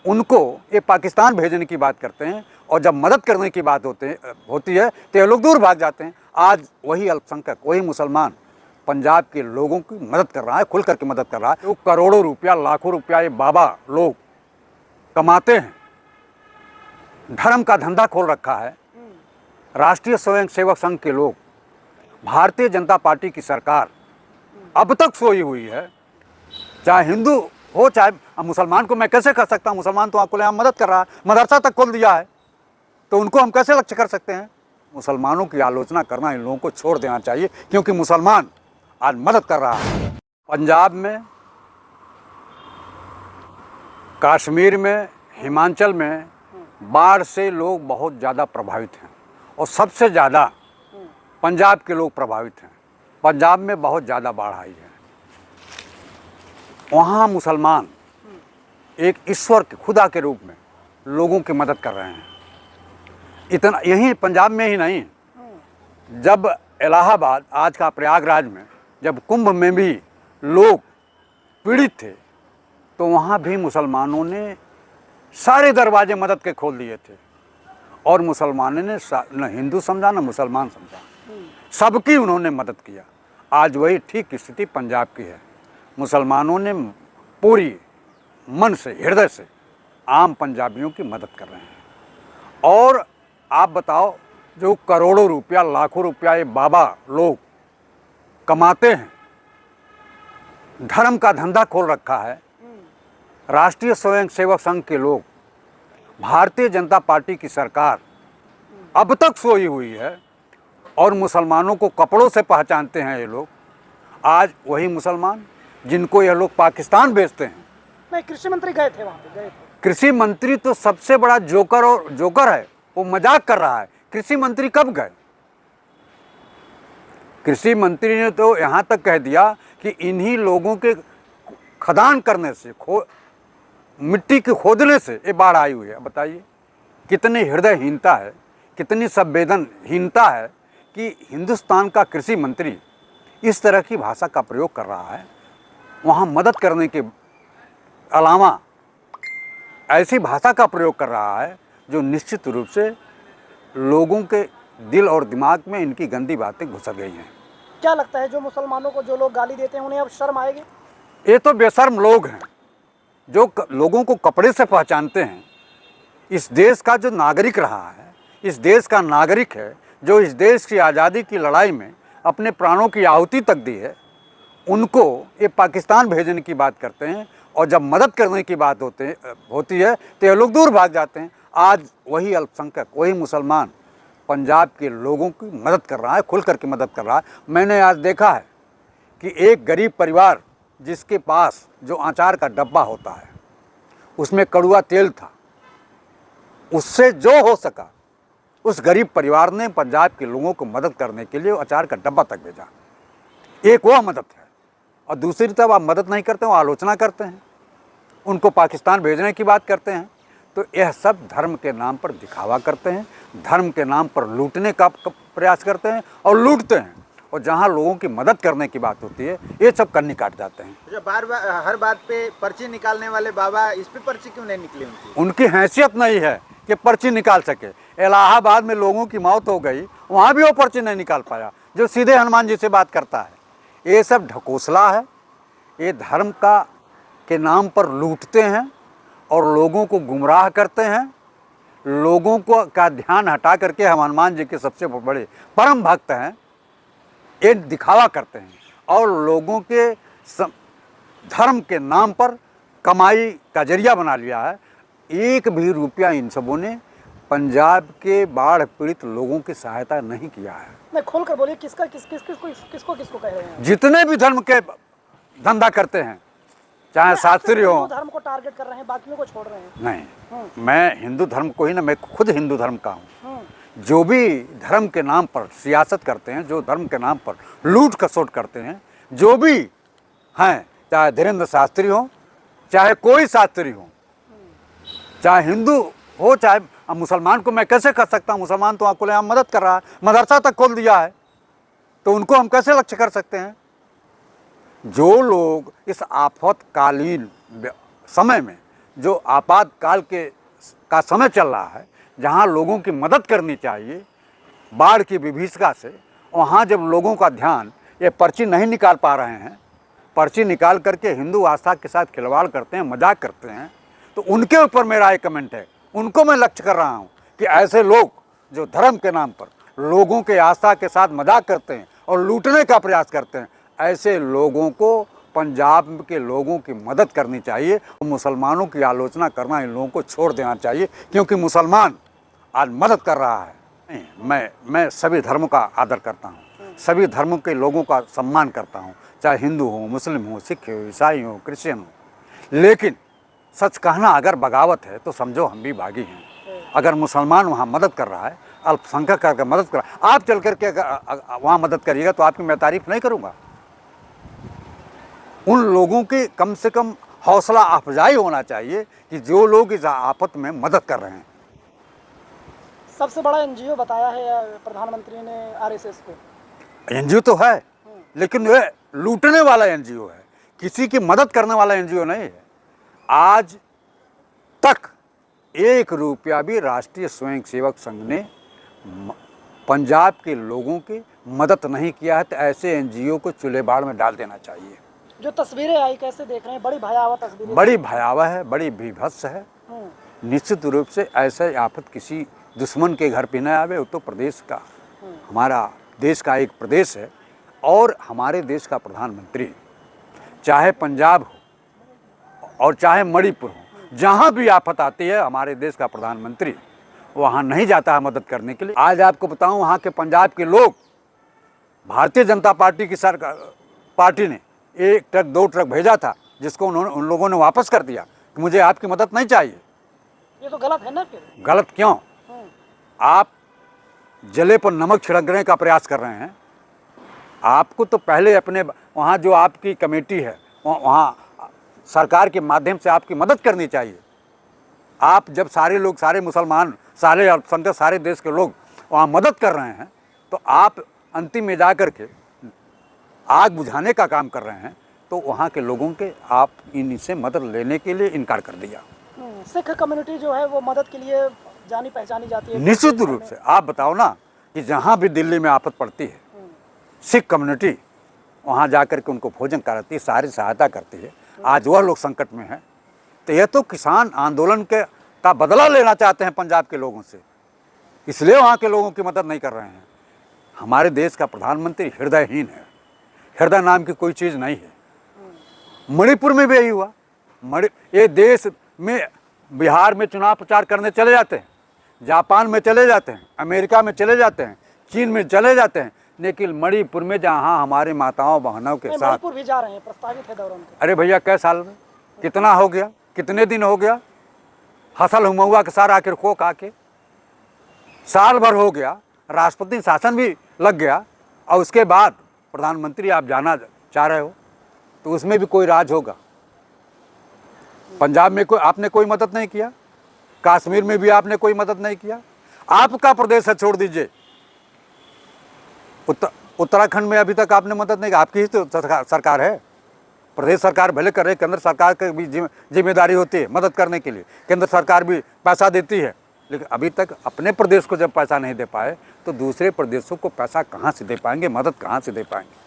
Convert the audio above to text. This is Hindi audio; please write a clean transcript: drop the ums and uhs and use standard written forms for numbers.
उनको ये पाकिस्तान भेजने की बात करते हैं, और जब मदद करने की बात होती है तो ये लोग दूर भाग जाते हैं। आज वही अल्पसंख्यक, वही मुसलमान पंजाब के लोगों की मदद कर रहा है, खुल करके मदद कर रहा है। तो करोड़ों रुपया, लाखों रुपया ये बाबा लोग कमाते हैं, धर्म का धंधा खोल रखा है। राष्ट्रीय स्वयंसेवक संघ के लोग, भारतीय जनता पार्टी की सरकार अब तक सोई हुई है। चाहे हिंदू हो चाहे मुसलमान को मैं कैसे कर सकता हूँ? मुसलमान तो आपको यहाँ मदद कर रहा है, मदरसा तक खोल दिया है, तो उनको हम कैसे लक्ष्य कर सकते हैं? मुसलमानों की आलोचना करना इन लोगों को छोड़ देना चाहिए, क्योंकि मुसलमान आज मदद कर रहा है। पंजाब में, कश्मीर में, हिमाचल में बाढ़ से लोग बहुत ज़्यादा प्रभावित हैं, और सबसे ज़्यादा पंजाब के लोग प्रभावित हैं। पंजाब में बहुत ज़्यादा बाढ़ आई है। वहाँ मुसलमान एक ईश्वर के, खुदा के रूप में लोगों की मदद कर रहे हैं। इतना यहीं पंजाब में ही नहीं, जब इलाहाबाद, आज का प्रयागराज में, जब कुंभ में भी लोग पीड़ित थे, तो वहाँ भी मुसलमानों ने सारे दरवाजे मदद के खोल दिए थे, और मुसलमानों ने न हिंदू समझा न मुसलमान समझा, सबकी उन्होंने मदद किया। आज वही ठीक स्थिति पंजाब की है। मुसलमानों ने पूरी मन से, हृदय से आम पंजाबियों की मदद कर रहे हैं। और आप बताओ, जो करोड़ों रुपया, लाखों रुपया ये बाबा लोग कमाते हैं, धर्म का धंधा खोल रखा है। राष्ट्रीय स्वयंसेवक संघ के लोग, भारतीय जनता पार्टी की सरकार अब तक सोई हुई है, और मुसलमानों को कपड़ों से पहचानते हैं ये लोग। आज वही मुसलमान जिनको ये लोग पाकिस्तान भेजते हैं। नहीं, कृषि मंत्री गए थे, वहाँ पे गए थे। कृषि मंत्री तो सबसे बड़ा जोकर है, वो मजाक कर रहा है। कृषि मंत्री कब गए? कृषि मंत्री ने तो यहाँ तक कह दिया कि इन्हीं लोगों के खदान करने से, मिट्टी के खोदने से ये बाढ़ आई हुई है। बताइए कितनी हृदयहीनता है, कितनी संवेदनहीनता है कि हिंदुस्तान का कृषि मंत्री इस तरह की भाषा का प्रयोग कर रहा है। वहाँ मदद करने के अलावा ऐसी भाषा का प्रयोग कर रहा है जो निश्चित रूप से लोगों के दिल और दिमाग में इनकी गंदी बातें घुस गई हैं। क्या लगता है, जो मुसलमानों को जो लोग गाली देते हैं, उन्हें अब शर्म आएगी? ये तो बेशर्म लोग हैं जो लोगों को कपड़े से पहचानते हैं। इस देश का जो नागरिक रहा है, इस देश का नागरिक है, जो इस देश की आज़ादी की लड़ाई में अपने प्राणों की आहुति तक दी है, उनको ये पाकिस्तान भेजने की बात करते हैं, और जब मदद करने की बात होती है तो ये लोग दूर भाग जाते हैं। आज वही अल्पसंख्यक, वही मुसलमान पंजाब के लोगों की मदद कर रहा है, खुल करके मदद कर रहा है। मैंने आज देखा है कि एक गरीब परिवार जिसके पास जो अचार का डब्बा होता है, उसमें कड़वा तेल था, उससे जो हो सका उस गरीब परिवार ने पंजाब के लोगों को मदद करने के लिए अचार का डब्बा तक भेजा। एक वह मदद है, और दूसरी तरफ आप मदद नहीं करते हो, आलोचना करते हैं, उनको पाकिस्तान भेजने की बात करते हैं। तो यह सब धर्म के नाम पर दिखावा करते हैं, धर्म के नाम पर लूटने का प्रयास करते हैं और लूटते हैं। और जहाँ लोगों की मदद करने की बात होती है, ये सब कन्नी काट जाते हैं। बार बार हर बात पे पर्ची निकालने वाले बाबा, इस पे पर्ची क्यों नहीं निकली? उनकी हैसियत नहीं है कि पर्ची निकाल सके। इलाहाबाद में लोगों की मौत हो गई, वहाँ भी वो पर्ची नहीं निकाल पाया, जो सीधे हनुमान जी से बात करता है। ये सब ढकोसला है। ये धर्म के नाम पर लूटते हैं और लोगों को गुमराह करते हैं। लोगों का ध्यान हटा करके हम हनुमान जी के सबसे बड़े परम भक्त हैं, ये दिखावा करते हैं, और लोगों के धर्म के नाम पर कमाई का जरिया बना लिया है। एक भी रुपया इन सबों ने पंजाब के बाढ़ पीड़ित लोगों की सहायता नहीं किया है। नहीं, खोल कर बोलिए, किसको कह रहे हैं? जितने भी धर्म के धंधा करते हैं, चाहे शास्त्री हो। धर्म को टारगेट कर रहे हैं, बाकियों को छोड़ रहे हैं। नहीं, मैं हिंदू धर्म को ही ना, मैं खुद हिंदू धर्म का हूँ। जो भी धर्म के नाम पर सियासत करते हैं, जो धर्म के नाम पर लूट खसोट करते हैं, जो भी हैं, चाहे धीरेन्द्र शास्त्री हो, चाहे कोई शास्त्री हो, चाहे हिंदू हो चाहे मुसलमान को मैं कैसे कर सकता हूँ? मुसलमान तो आपको यहाँ मदद कर रहा है, मदरसा तक खोल दिया है, तो उनको हम कैसे लक्ष्य कर सकते हैं? जो लोग इस आफतकालीन समय में जो आपातकाल का समय चल रहा है, जहाँ लोगों की मदद करनी चाहिए बाढ़ की विभीषिका से, वहाँ जब लोगों का ध्यान ये पर्ची नहीं निकाल पा रहे हैं, पर्ची निकाल करके हिंदू आस्था के साथ खिलवाड़ करते हैं, मजाक करते हैं, तो उनके ऊपर मेरा एक कमेंट है, उनको मैं लक्ष्य कर रहा हूँ कि ऐसे लोग जो धर्म के नाम पर लोगों के आस्था के साथ मजाक करते हैं और लूटने का प्रयास करते हैं, ऐसे लोगों को पंजाब के लोगों की मदद करनी चाहिए। मुसलमानों की आलोचना करना इन लोगों को छोड़ देना चाहिए, क्योंकि मुसलमान आज मदद कर रहा है। मैं सभी धर्मों का आदर करता हूँ, सभी धर्मों के लोगों का सम्मान करता हूँ, चाहे हिंदू हो, मुस्लिम हो, सिख हो, ईसाई हो, क्रिश्चियन हो, लेकिन सच कहना अगर बगावत है तो समझो हम भी बागी हैं। अगर मुसलमान वहाँ मदद कर रहा है, अल्पसंख्यक करके मदद कर रहा है, आप चल करके अगर वहाँ मदद करिएगा तो आपकी मैं तारीफ नहीं करूँगा। उन लोगों की कम से कम हौसला अफजाई होना चाहिए कि जो लोग इस आफत में मदद कर रहे हैं। सबसे बड़ा एनजीओ बताया है प्रधानमंत्री ने आरएसएस को। एनजीओ तो है, लेकिन वह लूटने वाला एनजीओ है, किसी की मदद करने वाला एनजीओ नहीं है। आज तक 1 रुपया भी राष्ट्रीय स्वयंसेवक संघ ने पंजाब के लोगों की मदद नहीं किया है, तो ऐसे एनजीओ को चूल्हे बाड़ में डाल देना चाहिए। जो तस्वीरें आई कैसे देख रहे हैं? बड़ी भयावह तस्वीरें, बड़ी भयावह है, बड़ी विभत्स है। निश्चित रूप से ऐसे आफत किसी दुश्मन के घर पे न आवे। उत्तर प्रदेश का, हमारा देश का एक प्रदेश है, और हमारे देश का प्रधानमंत्री चाहे पंजाब हो और चाहे मणिपुर हो, जहाँ भी आफत आती है हमारे देश का प्रधानमंत्री वहाँ नहीं जाता है मदद करने के लिए। आज आपको बताऊँ, वहाँ के पंजाब के लोग, भारतीय जनता पार्टी की पार्टी ने 1 ट्रक 2 ट्रक भेजा था, जिसको उन लोगों ने वापस कर दिया कि मुझे आपकी मदद नहीं चाहिए। ये तो गलत है ना फिर? गलत क्यों? आप जले पर नमक छिड़कने का प्रयास कर रहे हैं। आपको तो पहले अपने वहाँ जो आपकी कमेटी है, वहाँ सरकार के माध्यम से आपकी मदद करनी चाहिए। आप जब सारे लोग, सारे मुसलमान, सारे अल्पसंख्यक, सारे देश के लोग वहाँ मदद कर रहे हैं, तो आप अंतिम में जा कर के आग बुझाने का काम कर रहे हैं, तो वहाँ के लोगों के आप इनसे मदद लेने के लिए इनकार कर दिया। सिख कम्युनिटी जो है वो मदद के लिए जानी पहचानी जाती है। निश्चित रूप से आप बताओ ना कि जहाँ भी दिल्ली में आफत पड़ती है, सिख कम्युनिटी वहाँ जाकर के उनको भोजन कराती है, सारी सहायता करती है। आज वह लोग संकट में हैं, तो यह तो किसान आंदोलन का बदला लेना चाहते हैं पंजाब के लोगों से, इसलिए वहाँ के लोगों की मदद नहीं कर रहे हैं। हमारे देश का प्रधानमंत्री हृदयहीन है, हृदय नाम की कोई चीज़ नहीं है। मणिपुर में भी यही हुआ। ये देश में, बिहार में चुनाव प्रचार करने चले जाते हैं, जापान में चले जाते हैं, अमेरिका में चले जाते हैं, चीन में चले जाते हैं, लेकिन मणिपुर में जहाँ हमारी माताओं बहनों के साथ मणिपुर भी जा रहे हैं, प्रस्तावित है दौरान। अरे भैया, कै साल में, कितना हो गया, कितने दिन हो गया? हसल हुआ के सारा आखिर खो खा के साल भर हो गया, राष्ट्रपति शासन भी लग गया, और उसके बाद प्रधानमंत्री आप जाना चाह रहे हो, तो उसमें भी कोई राज होगा? पंजाब में आपने कोई मदद नहीं किया, कश्मीर में भी आपने कोई मदद नहीं किया। आपका प्रदेश है, छोड़ दीजिए, उत्तराखंड में अभी तक आपने मदद नहीं की। आपकी ही तो सरकार है, प्रदेश सरकार भले करे, केंद्र सरकार की भी जिम्मेदारी होती है मदद करने के लिए, केंद्र सरकार भी पैसा देती है, लेकिन अभी तक अपने प्रदेश को जब पैसा नहीं दे पाए तो दूसरे प्रदेशों को पैसा कहाँ से दे पाएंगे, मदद कहाँ से दे पाएंगे?